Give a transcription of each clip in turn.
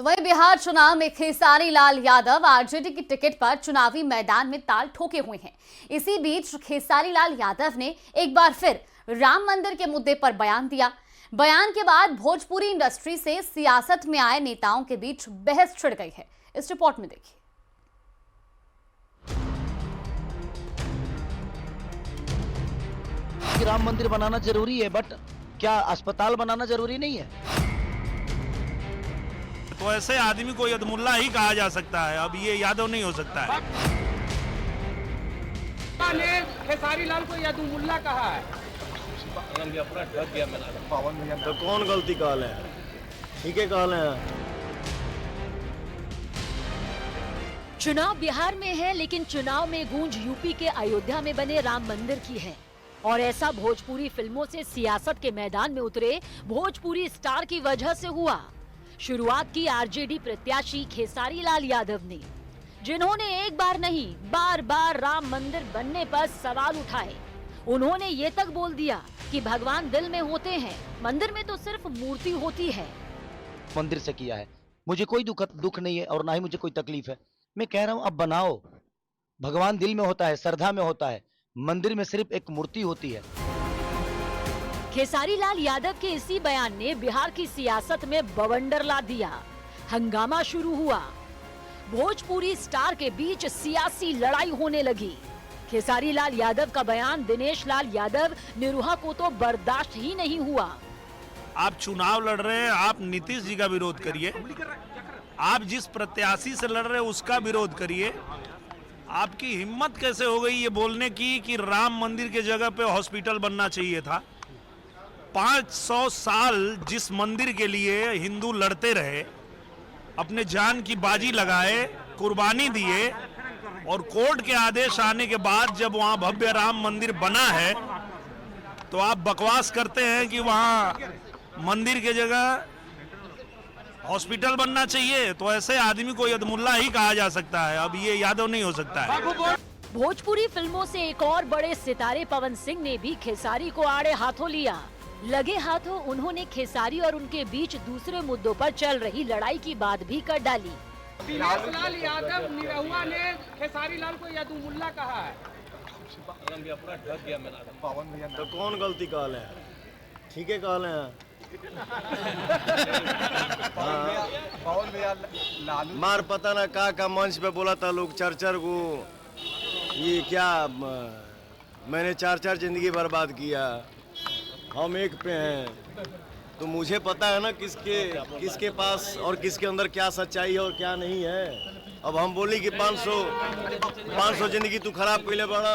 तो वही बिहार चुनाव में खेसारी लाल यादव आरजेडी की टिकट पर चुनावी मैदान में ताल ठोके हुए हैं। इसी बीच खेसारी लाल यादव ने एक बार फिर राम मंदिर के मुद्दे पर बयान दिया। बयान के बाद भोजपुरी इंडस्ट्री से सियासत में आए नेताओं के बीच बहस छिड़ गई है। इस रिपोर्ट में देखिए। राम मंदिर बनाना जरूरी है, बट क्या अस्पताल बनाना जरूरी नहीं है? तो ऐसे आदमी को यदमुल्ला ही कहा जा सकता है, अब ये यादव नहीं हो सकता है। ने खेसारी लाल को यदमुल्ला कहा है। तो कौन गलती काल है? ठीक है काल है। चुनाव बिहार में है, लेकिन चुनाव में गूंज यूपी के अयोध्या में बने राम मंदिर की है। और ऐसा भोजपुरी फिल्मों से सियासत के मैदान में उतरे भोजपुरी स्टार की वजह से हुआ। शुरुआत की आरजेडी प्रत्याशी खेसारी लाल यादव ने, जिन्होंने एक बार नहीं बार बार राम मंदिर बनने पर सवाल उठाए। उन्होंने ये तक बोल दिया कि भगवान दिल में होते हैं, मंदिर में तो सिर्फ मूर्ति होती है। मंदिर से किया है, मुझे कोई दुख नहीं है और ना ही मुझे कोई तकलीफ है। मैं कह रहा हूँ अब बनाओ, भगवान दिल में होता है, श्रद्धा में होता है, मंदिर में सिर्फ एक मूर्ति होती है। खेसारी लाल यादव के इसी बयान ने बिहार की सियासत में बवंडर ला दिया। हंगामा शुरू हुआ, भोजपुरी स्टार के बीच सियासी लड़ाई होने लगी। खेसारी लाल यादव का बयान दिनेश लाल यादव निरुहा को तो बर्दाश्त ही नहीं हुआ। आप चुनाव लड़ रहे हैं, आप नीतीश जी का विरोध करिए, आप जिस प्रत्याशी से लड़ रहे हैं उसका विरोध करिए। आपकी हिम्मत कैसे हो गई ये बोलने की कि राम मंदिर के जगह पे हॉस्पिटल बनना चाहिए था? 500 साल जिस मंदिर के लिए हिंदू लड़ते रहे, अपने जान की बाजी लगाए, कुर्बानी दिए, और कोर्ट के आदेश आने के बाद जब वहां भव्य राम मंदिर बना है तो आप बकवास करते हैं कि वहां मंदिर के जगह हॉस्पिटल बनना चाहिए। तो ऐसे आदमी को यदमुल्ला ही कहा जा सकता है, अब ये यादव नहीं हो सकता है। भोजपुरी फिल्मों से एक और बड़े सितारे पवन सिंह ने भी खेसारी को आड़े हाथों लिया। लगे हाथों उन्होंने खेसारी और उनके बीच दूसरे मुद्दों पर चल रही लड़ाई की बात भी कर डाली। दिनेश लाल यादव निरहुआ ने खेसारी लाल को यदमुल्ला कहा है। तो कौन गलती काल है? ठीक है काल है। मार पता ना का मंच पे बोला था लोग चार को, ये क्या मैंने चार जिंदगी बर्बाद किया, हम एक पे हैं। तो मुझे पता है ना किसके पास और किसके अंदर क्या सच्चाई है और क्या नहीं है। अब हम बोली कि 500 जिंदगी तू खराब कैले बड़ा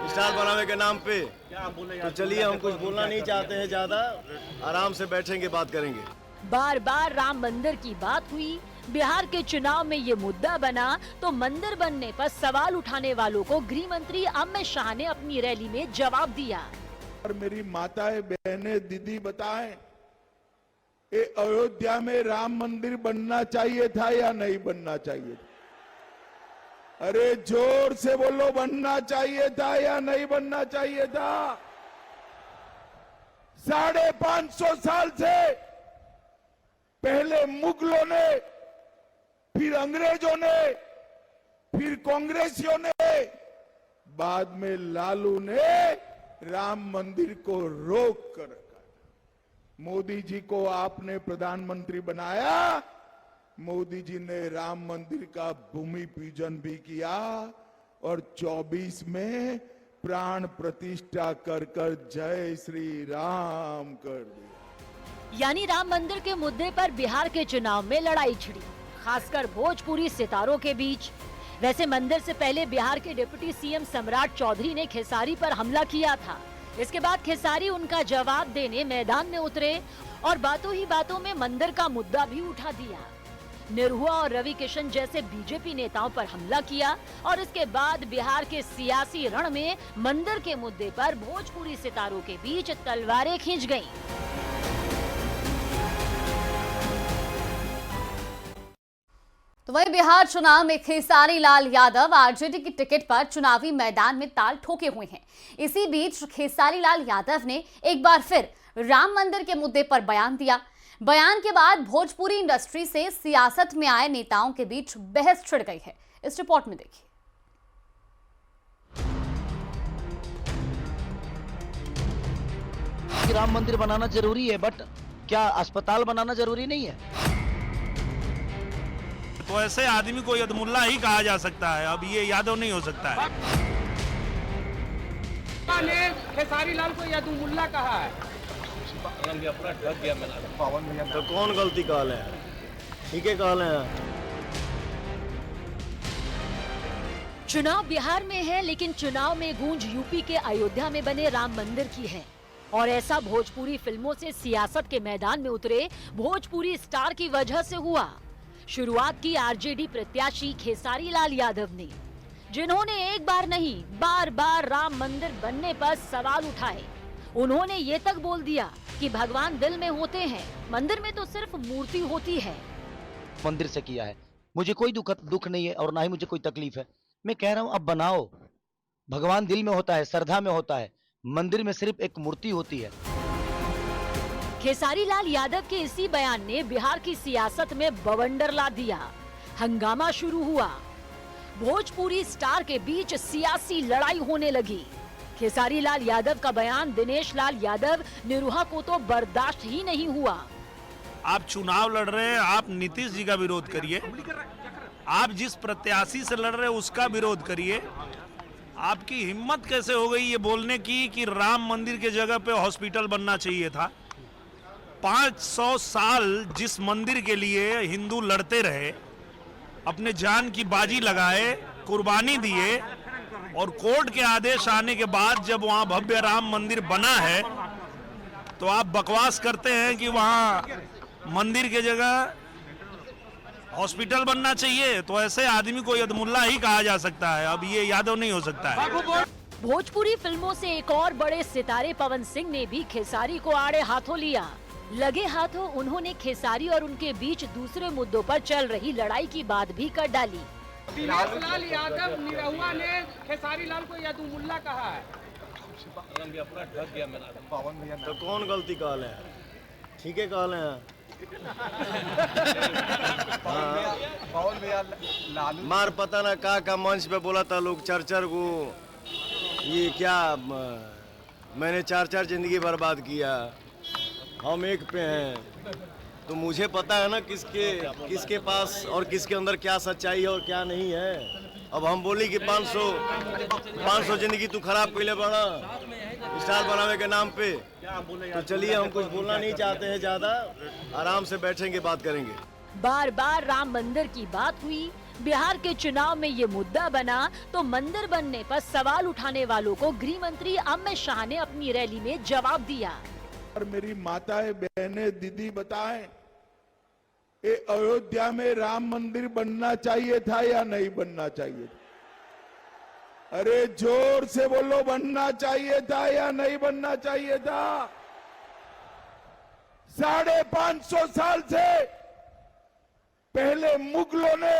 स्टार बनावे के नाम पे। तो चलिए, हम कुछ बोलना नहीं चाहते हैं, ज्यादा आराम से बैठेंगे, बात करेंगे। बार बार राम मंदिर की बात हुई, बिहार के चुनाव में ये मुद्दा बना, तो मंदिर बनने पर सवाल उठाने वालों को गृह मंत्री अमित शाह ने अपनी रैली में जवाब दिया। और मेरी माताएं बहनें दीदी बताएं, ये अयोध्या में राम मंदिर बनना चाहिए था या नहीं बनना चाहिए था? अरे जोर से बोलो, बनना चाहिए था या नहीं बनना चाहिए था? 550 साल से पहले मुगलों ने, फिर अंग्रेजों ने, फिर कांग्रेसियों ने, बाद में लालू ने राम मंदिर को रोक कर रखा। मोदी जी को आपने प्रधानमंत्री बनाया, मोदी जी ने राम मंदिर का भूमि पूजन भी किया और 24 में प्राण प्रतिष्ठा कर जय श्री राम कर दिया। यानी राम मंदिर के मुद्दे पर बिहार के चुनाव में लड़ाई छिड़ी, खासकर भोजपुरी सितारों के बीच। वैसे मंदिर से पहले बिहार के डिप्टी सीएम सम्राट चौधरी ने खेसारी पर हमला किया था। इसके बाद खेसारी उनका जवाब देने मैदान में उतरे और बातों ही बातों में मंदिर का मुद्दा भी उठा दिया। निरहुआ और रवि किशन जैसे बीजेपी नेताओं पर हमला किया और इसके बाद बिहार के सियासी रण में मंदिर के मुद्दे पर भोजपुरी सितारों के बीच तलवारें खींच गईं। तो वही बिहार चुनाव में खेसारी लाल यादव आरजेडी की टिकट पर चुनावी मैदान में ताल ठोके हुए हैं। इसी बीच खेसारी लाल यादव ने एक बार फिर राम मंदिर के मुद्दे पर बयान दिया। बयान के बाद भोजपुरी इंडस्ट्री से सियासत में आए नेताओं के बीच बहस छिड़ गई है। इस रिपोर्ट में देखिए। राम मंदिर बनाना जरूरी है, बट क्या अस्पताल बनाना जरूरी नहीं है? तो ऐसे आदमी को यदमुल्ला ही कहा जा सकता है, अब ये यादव नहीं हो सकता है। ने खेसारी लाल को यदुमुल्ला कहा है। तो कौन गलती कहले है? ठीक है कहले हैं। चुनाव बिहार में है, लेकिन चुनाव में गूंज यूपी के अयोध्या में बने राम मंदिर की है। और ऐसा भोजपुरी फिल्मों से सियासत के मैदान में उतरे भोजपुरी स्टार की वजह से हुआ। शुरुआत की आरजेडी प्रत्याशी खेसारी लाल यादव ने, जिन्होंने एक बार नहीं बार बार राम मंदिर बनने पर सवाल उठाए। उन्होंने ये तक बोल दिया कि भगवान दिल में होते हैं, मंदिर में तो सिर्फ मूर्ति होती है। मंदिर से किया है, मुझे कोई दुख नहीं है और ना ही मुझे कोई तकलीफ है। मैं कह रहा हूं अब बनाओ। भगवान दिल में होता है, श्रद्धा में होता है, मंदिर में सिर्फ एक मूर्ति होती है। खेसारी लाल यादव के इसी बयान ने बिहार की सियासत में बवंडर ला दिया। हंगामा शुरू हुआ। भोजपुरी स्टार के बीच सियासी लड़ाई होने लगी। खेसारी लाल यादव का बयान दिनेश लाल यादव निरुहा को तो बर्दाश्त ही नहीं हुआ। आप चुनाव लड़ रहे हैं, आप नीतीश जी का विरोध करिए। आप जिस प्रत्याशी से लड़ रहे हैं उसका विरोध करिए। आपकी हिम्मत कैसे हो गई ये बोलने की कि राम मंदिर के जगह पे हॉस्पिटल बनना चाहिए था? 500 साल जिस मंदिर के लिए हिंदू लड़ते रहे, अपने जान की बाजी लगाए, कुर्बानी दिए, और कोर्ट के आदेश आने के बाद जब वहां भव्य राम मंदिर बना है तो आप बकवास करते हैं कि वहां मंदिर के जगह हॉस्पिटल बनना चाहिए। तो ऐसे आदमी को यदमुल्ला ही कहा जा सकता है, अब ये यादव नहीं हो सकता है। भोजपुरी फिल्मों से एक और बड़े सितारे पवन सिंह ने भी खेसारी को आड़े हाथों लिया। लगे हाथों उन्होंने खेसारी और उनके बीच दूसरे मुद्दों पर चल रही लड़ाई की बात भी कर डाली। दिनेश लाल यादव निरहुआ ने खेसारी लाल को यदुमुल्ला कहा है। तो कौन गलती कहले है? ठीक है कहले हैं। मार पता ना का मंच पे बोला था लोग चर को, ये क्या मैंने 4 जिंदगी बर्बाद किया, हम एक पे हैं। तो मुझे पता है ना किसके पास और किसके अंदर क्या सच्चाई है और क्या नहीं है। अब हम बोली कि 500 जिंदगी तू खराब पहले बना स्टार बनावे के नाम पे, तो चलिए हम कुछ बोलना नहीं चाहते हैं ज्यादा, आराम से बैठेंगे बात करेंगे। बार बार राम मंदिर की बात हुई, बिहार के चुनाव में ये मुद्दा बना, तो मंदिर बनने पर सवाल उठाने वालों को गृह मंत्री अमित शाह ने अपनी रैली में जवाब दिया। और मेरी माताएं बहनें दीदी बताएं, ये अयोध्या में राम मंदिर बनना चाहिए था या नहीं बनना चाहिए था? अरे जोर से बोलो, बनना चाहिए था या नहीं बनना चाहिए था? 550 साल से पहले मुगलों ने,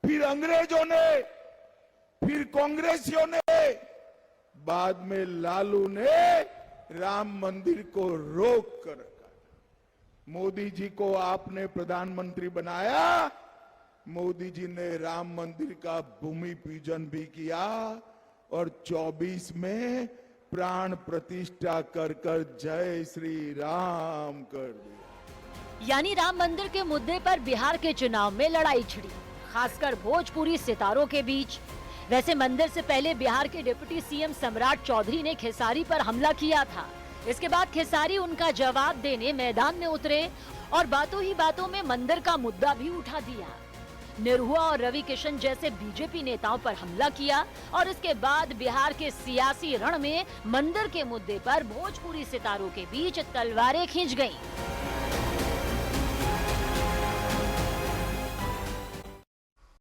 फिर अंग्रेजों ने, फिर कांग्रेसियों ने, बाद में लालू ने राम मंदिर को रोक कर रखा। मोदी जी को आपने प्रधानमंत्री बनाया, मोदी जी ने राम मंदिर का भूमि पूजन भी किया और 24 में प्राण प्रतिष्ठा कर जय श्री राम कर दिया। यानी राम मंदिर के मुद्दे पर बिहार के चुनाव में लड़ाई छिड़ी, खासकर भोजपुरी सितारों के बीच। वैसे मंदिर से पहले बिहार के डिप्टी सीएम सम्राट चौधरी ने खेसारी पर हमला किया था। इसके बाद खेसारी उनका जवाब देने मैदान में उतरे और बातों ही बातों में मंदिर का मुद्दा भी उठा दिया। निरहुआ और रवि किशन जैसे बीजेपी नेताओं पर हमला किया और इसके बाद बिहार के सियासी रण में मंदिर के मुद्दे पर भोजपुरी सितारों के बीच तलवारें खींच गईं।